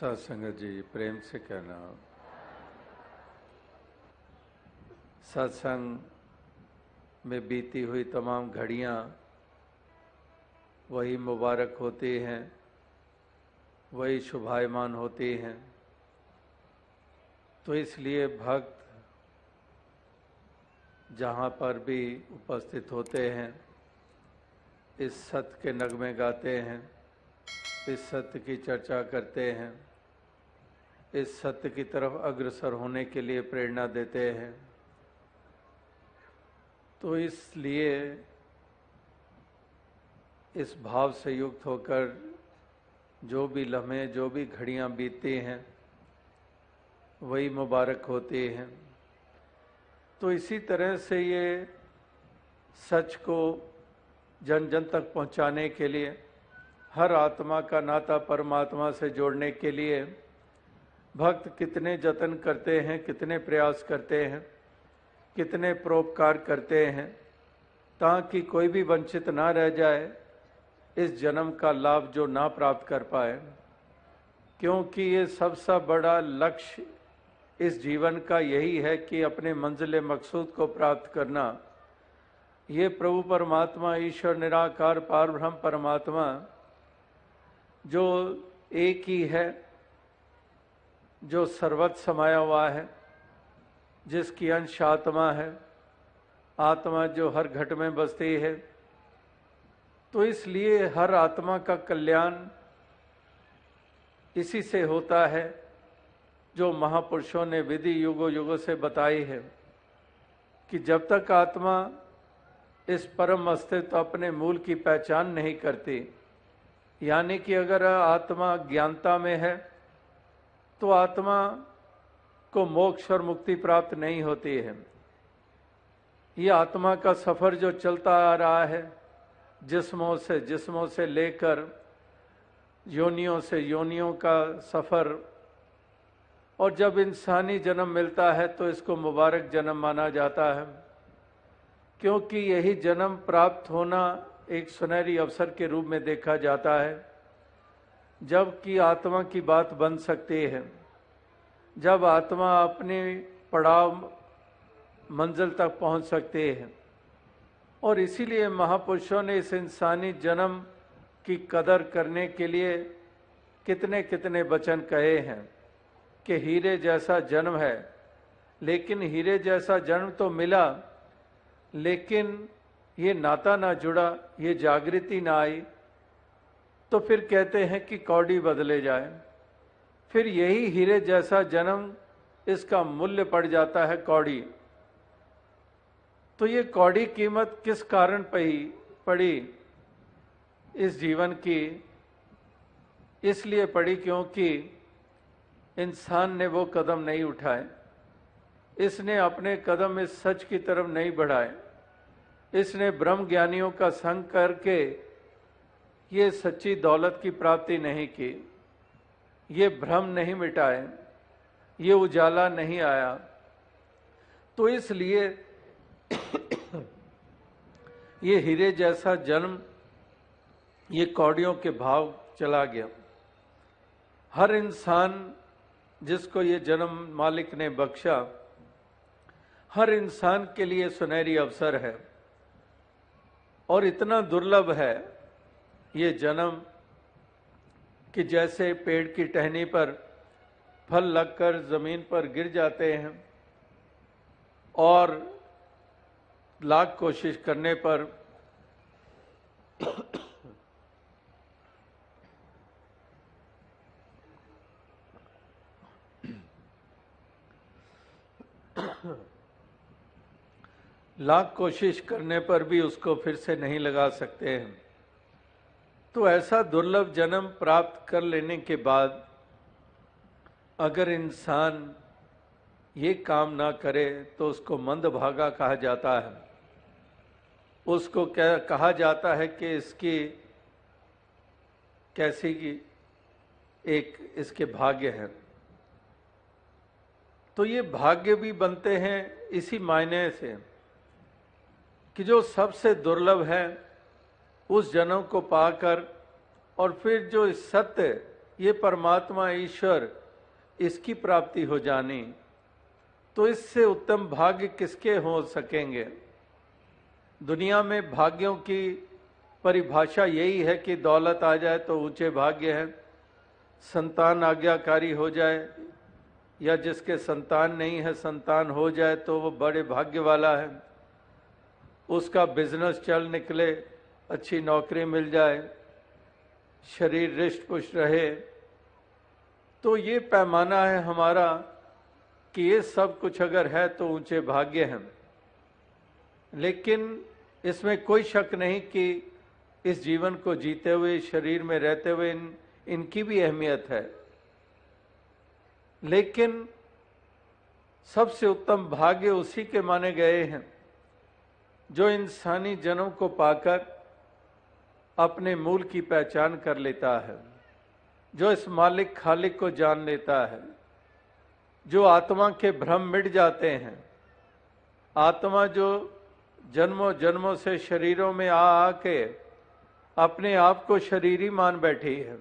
सत्संग जी प्रेम से कहना, सत्संग में बीती हुई तमाम घड़ियाँ वही मुबारक होती हैं, वही शुभायमान होती हैं। तो इसलिए भक्त जहाँ पर भी उपस्थित होते हैं, इस सत्य के नगमे गाते हैं, इस सत्य की चर्चा करते हैं, इस सत्य की तरफ अग्रसर होने के लिए प्रेरणा देते हैं। तो इसलिए इस भाव से युक्त होकर जो भी लम्हे, जो भी घड़ियाँ बीतती हैं, वही मुबारक होती हैं। तो इसी तरह से ये सच को जन जन तक पहुँचाने के लिए, हर आत्मा का नाता परमात्मा से जोड़ने के लिए भक्त कितने जतन करते हैं, कितने प्रयास करते हैं, कितने परोपकार करते हैं, ताकि कोई भी वंचित ना रह जाए, इस जन्म का लाभ जो ना प्राप्त कर पाए। क्योंकि ये सबसे बड़ा लक्ष्य इस जीवन का यही है कि अपने मंजिल मकसूद को प्राप्त करना। ये प्रभु परमात्मा, ईश्वर निराकार पारब्रह्म परमात्मा जो एक ही है, जो सर्वत्र समाया हुआ है, जिसकी अंश आत्मा है, आत्मा जो हर घट में बसती है। तो इसलिए हर आत्मा का कल्याण इसी से होता है, जो महापुरुषों ने विधि युगों युगों से बताई है कि जब तक आत्मा इस परम अस्तित्व अपने मूल की पहचान नहीं करती, यानी कि अगर आत्मा ज्ञानता में है तो आत्मा को मोक्ष और मुक्ति प्राप्त नहीं होती है। ये आत्मा का सफर जो चलता आ रहा है, जिस्मों से लेकर योनियों से योनियों का सफर, और जब इंसानी जन्म मिलता है तो इसको मुबारक जन्म माना जाता है, क्योंकि यही जन्म प्राप्त होना एक सुनहरी अवसर के रूप में देखा जाता है, जबकि आत्मा की बात बन सकती है, जब आत्मा अपनी पड़ाव मंजिल तक पहुंच सकती है। और इसीलिए महापुरुषों ने इस इंसानी जन्म की कदर करने के लिए कितने कितने वचन कहे हैं कि हीरे जैसा जन्म है, लेकिन हीरे जैसा जन्म तो मिला, लेकिन ये नाता ना जुड़ा, ये जागृति ना आई, तो फिर कहते हैं कि कौड़ी बदले जाए। फिर यही हीरे जैसा जन्म, इसका मूल्य पड़ जाता है कौड़ी। तो ये कौड़ी कीमत किस कारण पड़ी इस जीवन की? इसलिए पड़ी क्योंकि इंसान ने वो कदम नहीं उठाए, इसने अपने कदम इस सच की तरफ नहीं बढ़ाए, इसने ब्रह्म ज्ञानियों का संग करके ये सच्ची दौलत की प्राप्ति नहीं की, ये भ्रम नहीं मिटाए, ये उजाला नहीं आया। तो इसलिए ये हीरे जैसा जन्म, ये कौड़ियों के भाव चला गया। हर इंसान जिसको ये जन्म मालिक ने बख्शा, हर इंसान के लिए सुनहरी अवसर है, और इतना दुर्लभ है ये जन्म कि जैसे पेड़ की टहनी पर फल लगकर जमीन पर गिर जाते हैं, और लाख कोशिश करने पर लाख कोशिश करने पर भी उसको फिर से नहीं लगा सकते हैं। तो ऐसा दुर्लभ जन्म प्राप्त कर लेने के बाद अगर इंसान ये काम ना करे तो उसको मंदभागा कहा जाता है। उसको कहा जाता है कि इसकी कैसी की एक इसके भाग्य है। तो ये भाग्य भी बनते हैं इसी मायने से कि जो सबसे दुर्लभ है उस जन्म को पाकर, और फिर जो सत्य ये परमात्मा ईश्वर, इसकी प्राप्ति हो जानी, तो इससे उत्तम भाग्य किसके हो सकेंगे। दुनिया में भाग्यों की परिभाषा यही है कि दौलत आ जाए तो ऊंचे भाग्य है, संतान आज्ञाकारी हो जाए, या जिसके संतान नहीं है संतान हो जाए तो वो बड़े भाग्य वाला है, उसका बिजनेस चल निकले, अच्छी नौकरी मिल जाए, शरीर रिष्ट पुष्ट रहे, तो ये पैमाना है हमारा कि ये सब कुछ अगर है तो ऊंचे भाग्य हैं। लेकिन इसमें कोई शक नहीं कि इस जीवन को जीते हुए, शरीर में रहते हुए इनकी भी अहमियत है। लेकिन सबसे उत्तम भाग्य उसी के माने गए हैं जो इंसानी जन्म को पाकर अपने मूल की पहचान कर लेता है, जो इस मालिक खालिक को जान लेता है, जो आत्मा के भ्रम मिट जाते हैं। आत्मा जो जन्मों जन्मों से शरीरों में आ आके अपने आप को शरीरी मान बैठी है।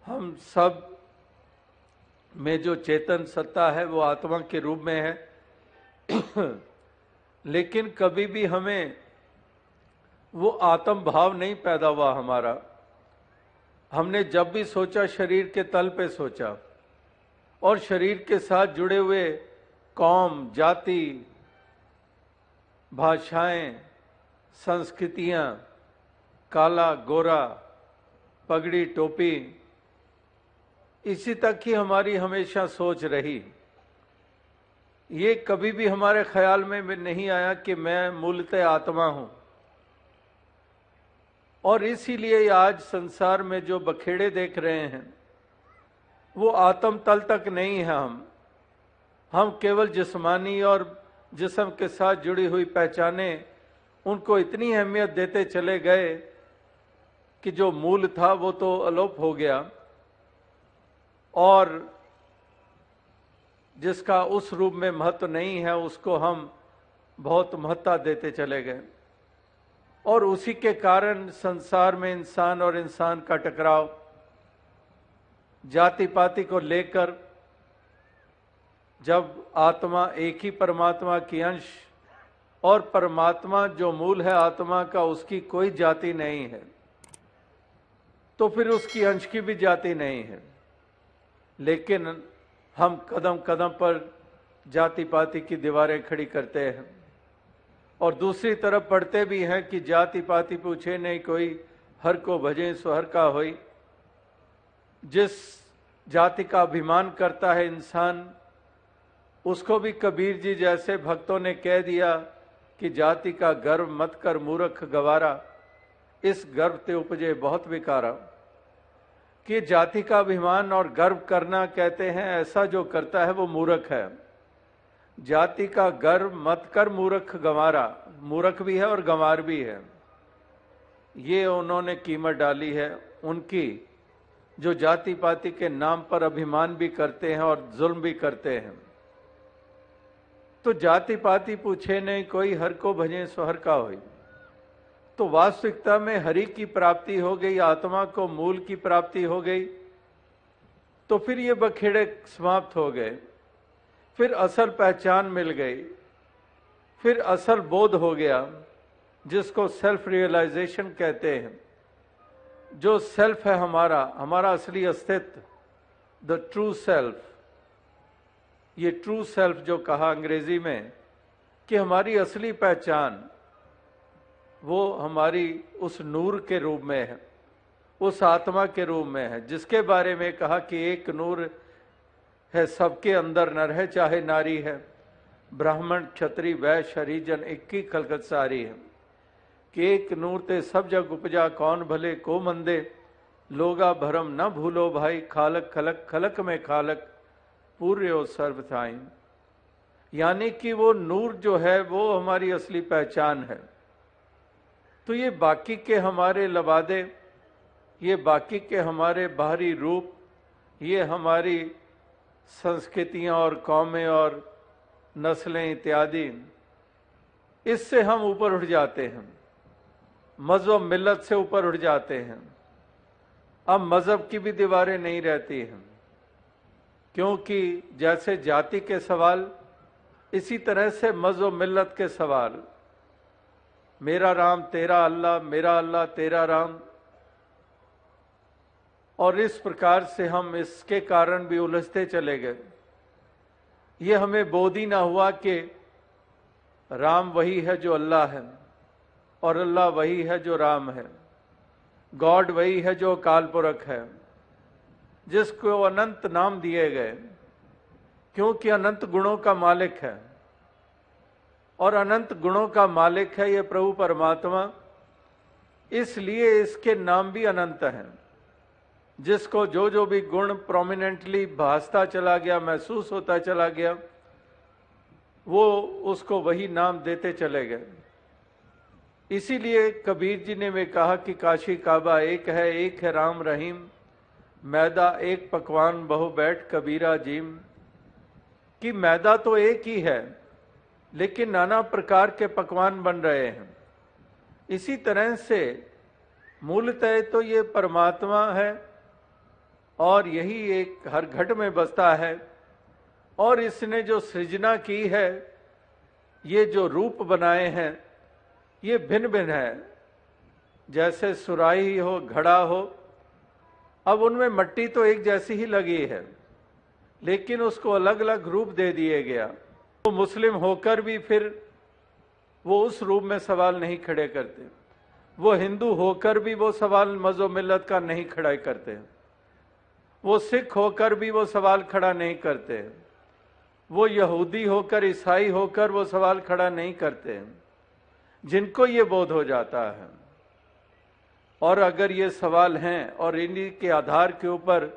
हम सब में जो चेतन सत्ता है वो आत्मा के रूप में है लेकिन कभी भी हमें वो आत्म भाव नहीं पैदा हुआ हमारा। हमने जब भी सोचा शरीर के तल पे सोचा, और शरीर के साथ जुड़े हुए कौम, जाति, भाषाएं, संस्कृतियां, काला गोरा, पगड़ी टोपी, इसी तक ही हमारी हमेशा सोच रही। ये कभी भी हमारे ख्याल में नहीं आया कि मैं मूलतः आत्मा हूं। और इसीलिए आज संसार में जो बखेड़े देख रहे हैं वो आत्म तल तक नहीं है। हम केवल जिस्मानी और जिस्म के साथ जुड़ी हुई पहचाने, उनको इतनी अहमियत देते चले गए कि जो मूल था वो तो अलोप हो गया, और जिसका उस रूप में महत्व नहीं है उसको हम बहुत महत्ता देते चले गए। और उसी के कारण संसार में इंसान और इंसान का टकराव, जाति पाति को लेकर, जब आत्मा एक ही परमात्मा की अंश, और परमात्मा जो मूल है आत्मा का उसकी कोई जाति नहीं है, तो फिर उसकी अंश की भी जाति नहीं है। लेकिन हम कदम कदम पर जाति पाति की दीवारें खड़ी करते हैं, और दूसरी तरफ पढ़ते भी हैं कि जाति पाति पूछे नहीं कोई, हर को भजे सो हर का होई। जिस जाति का अभिमान करता है इंसान, उसको भी कबीर जी जैसे भक्तों ने कह दिया कि जाति का गर्व मत कर मूर्ख गवारा, इस गर्व ते उपजे बहुत विकारा। कि जाति का अभिमान और गर्व करना, कहते हैं ऐसा जो करता है वो मूर्ख है। जाति का गर्व मत कर मूर्ख गंवारा, मूर्ख भी है और गंवार भी है। ये उन्होंने कीमत डाली है उनकी, जो जाति पाति के नाम पर अभिमान भी करते हैं और जुल्म भी करते हैं। तो जाति पाति पूछे नहीं कोई, हर को भजे सो हर का होई। तो वास्तविकता में हरि की प्राप्ति हो गई, आत्मा को मूल की प्राप्ति हो गई, तो फिर ये बखेड़े समाप्त हो गए। फिर असल पहचान मिल गई, फिर असल बोध हो गया, जिसको सेल्फ रियलाइजेशन कहते हैं। जो सेल्फ है हमारा असली अस्तित्व, द ट्रू सेल्फ। ये ट्रू सेल्फ जो कहा अंग्रेजी में कि हमारी असली पहचान, वो हमारी उस नूर के रूप में है, उस आत्मा के रूप में है, जिसके बारे में कहा कि एक नूर है सबके अंदर, नर है चाहे नारी है, ब्राह्मण क्षत्रिय वैश्य हरिजन एक ही खलकत सारी है। कि एक नूर ते सब जग उपजा, कौन भले को मंदे, लोगा भरम न भूलो भाई, खालक खलक खलक में खालक, पूर्यो सर्व थाई। यानी कि वो नूर जो है वो हमारी असली पहचान है। तो ये बाकी के हमारे लबादे, ये बाकी के हमारे बाहरी रूप, ये हमारी संस्कृतियां और कौमें और नस्लें इत्यादि, इससे हम ऊपर उठ जाते हैं, मज़हब मिल्लत से ऊपर उठ जाते हैं। अब मजहब की भी दीवारें नहीं रहती हैं, क्योंकि जैसे जाति के सवाल, इसी तरह से मज़हब मिल्लत के सवाल, मेरा राम तेरा अल्लाह, मेरा अल्लाह तेरा राम, और इस प्रकार से हम इसके कारण भी उलझते चले गए। ये हमें बोध ही ना हुआ कि राम वही है जो अल्लाह है, और अल्लाह वही है जो राम है, गॉड वही है जो अकाल पुरख है, जिसको अनंत नाम दिए गए, क्योंकि अनंत गुणों का मालिक है, और अनंत गुणों का मालिक है ये प्रभु परमात्मा, इसलिए इसके नाम भी अनंत हैं। जिसको जो जो भी गुण प्रोमिनेंटली भासता चला गया, महसूस होता चला गया, वो उसको वही नाम देते चले गए। इसीलिए कबीर जी ने भी कहा कि काशी काबा एक है राम रहीम, मैदा एक पकवान बहु बैठ कबीरा जीम। कि मैदा तो एक ही है, लेकिन नाना प्रकार के पकवान बन रहे हैं। इसी तरह से मूलतः तो ये परमात्मा है, और यही एक हर घट में बसता है, और इसने जो सृजना की है, ये जो रूप बनाए हैं, ये भिन्न भिन्न है। जैसे सुराही हो, घड़ा हो, अब उनमें मट्टी तो एक जैसी ही लगी है, लेकिन उसको अलग अलग रूप दे दिए गया। वो मुस्लिम होकर भी फिर वो उस रूप में सवाल नहीं खड़े करते, वो हिंदू होकर भी वो सवाल मज़हब मिल्लत का नहीं खड़ा करते, वो सिख होकर भी वो सवाल खड़ा नहीं करते, वो यहूदी होकर, ईसाई होकर वो सवाल खड़ा नहीं करते। जिनको ये बोध हो जाता है, और अगर ये सवाल हैं और इन्हीं के आधार के ऊपर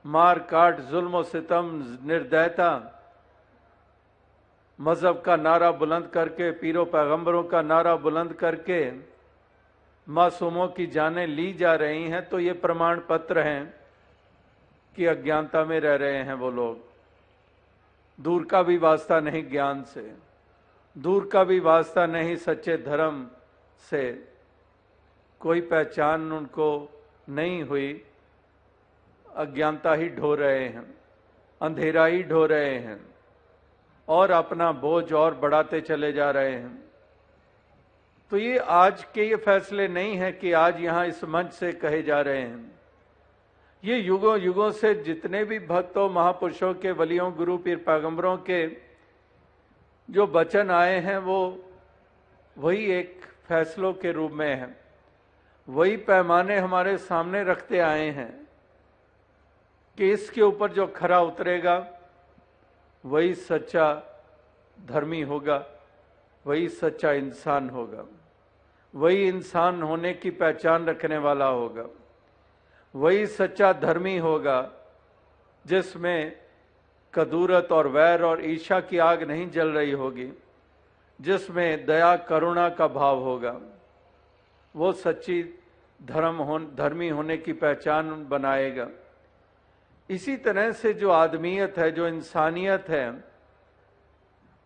मार काट, जुल्म और सितम, निर्दयता, मजहब का नारा बुलंद करके, पीरों पैगंबरों का नारा बुलंद करके मासूमों की जानें ली जा रही हैं, तो ये प्रमाण पत्र हैं कि अज्ञानता में रह रहे हैं वो लोग। दूर का भी वास्ता नहीं ज्ञान से, दूर का भी वास्ता नहीं सच्चे धर्म से, कोई पहचान उनको नहीं हुई। अज्ञानता ही ढो रहे हैं, अंधेरा ही ढो रहे हैं, और अपना बोझ और बढ़ाते चले जा रहे हैं। तो ये आज के ये फैसले नहीं हैं कि आज यहाँ इस मंच से कहे जा रहे हैं। ये युगों युगों से जितने भी भक्तों, महापुरुषों के, वलियों, गुरु, पीर, पैगंबरों के जो वचन आए हैं, वो वही एक फैसलों के रूप में है, वही पैमाने हमारे सामने रखते आए हैं कि इसके ऊपर जो खरा उतरेगा वही सच्चा धर्मी होगा, वही सच्चा इंसान होगा, वही इंसान होने की पहचान रखने वाला होगा, वही सच्चा धर्मी होगा जिसमें कदूरत और वैर और ईर्ष्या की आग नहीं जल रही होगी, जिसमें दया करुणा का भाव होगा। वो सच्ची धर्मी होने की पहचान बनाएगा। इसी तरह से जो आदमियत है, जो इंसानियत है,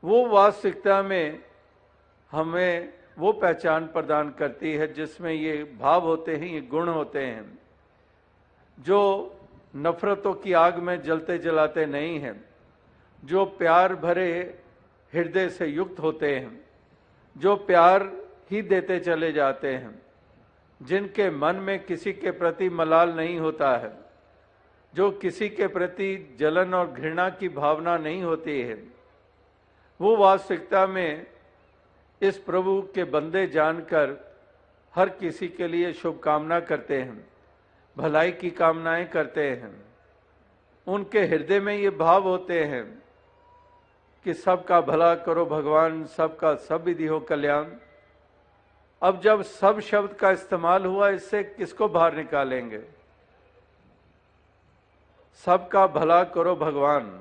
वो वास्तविकता में हमें वो पहचान प्रदान करती है जिसमें ये भाव होते हैं, ये गुण होते हैं, जो नफरतों की आग में जलते जलाते नहीं हैं, जो प्यार भरे हृदय से युक्त होते हैं, जो प्यार ही देते चले जाते हैं, जिनके मन में किसी के प्रति मलाल नहीं होता है, जो किसी के प्रति जलन और घृणा की भावना नहीं होती है, वो वास्तविकता में इस प्रभु के बंदे जानकर हर किसी के लिए शुभकामना करते हैं, भलाई की कामनाएं करते हैं। उनके हृदय में ये भाव होते हैं कि सबका भला करो भगवान, सबका सब विधि हो कल्याण। अब जब सब शब्द का इस्तेमाल हुआ, इससे किसको बाहर निकालेंगे? सबका भला करो भगवान।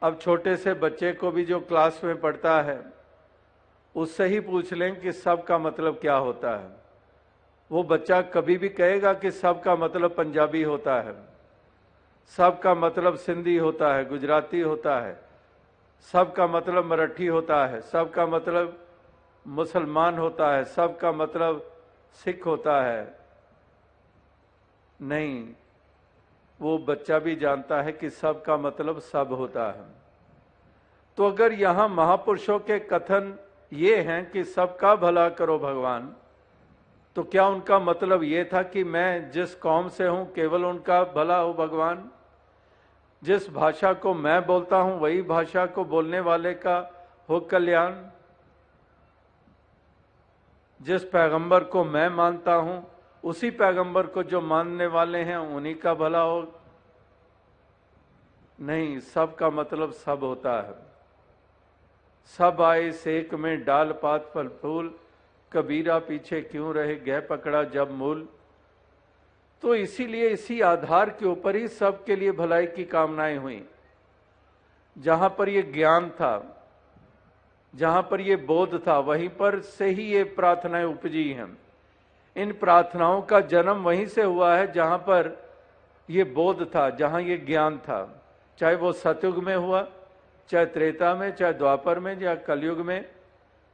अब छोटे से बच्चे को भी जो क्लास में पढ़ता है, उससे ही पूछ लें कि सब का मतलब क्या होता है। वो बच्चा कभी भी कहेगा कि सब का मतलब पंजाबी होता है, सब का मतलब सिंधी होता है, गुजराती होता है, सब का मतलब मराठी होता है, सब का मतलब मुसलमान होता है, सब का मतलब सिख होता है। नहीं, वो बच्चा भी जानता है कि सब का मतलब सब होता है। तो अगर यहां महापुरुषों के कथन ये हैं कि सबका भला करो भगवान, तो क्या उनका मतलब ये था कि मैं जिस कौम से हूं केवल उनका भला हो भगवान? जिस भाषा को मैं बोलता हूं वही भाषा को बोलने वाले का हो कल्याण? जिस पैगंबर को मैं मानता हूं उसी पैगंबर को जो मानने वाले हैं उन्हीं का भला हो? नहीं, सब का मतलब सब होता है। सब आए सेक में डाल पात फल फूल, कबीरा पीछे क्यों रहे गह पकड़ा जब मूल। तो इसीलिए इसी आधार के ऊपर ही सबके लिए भलाई की कामनाएं हुई। जहां पर ये ज्ञान था, जहां पर ये बोध था, वहीं पर से ही ये प्रार्थनाएं उपजी हैं। इन प्रार्थनाओं का जन्म वहीं से हुआ है जहां पर ये बोध था, जहां ये ज्ञान था। चाहे वो सतयुग में हुआ, चाहे त्रेता में, चाहे द्वापर में या कलयुग में,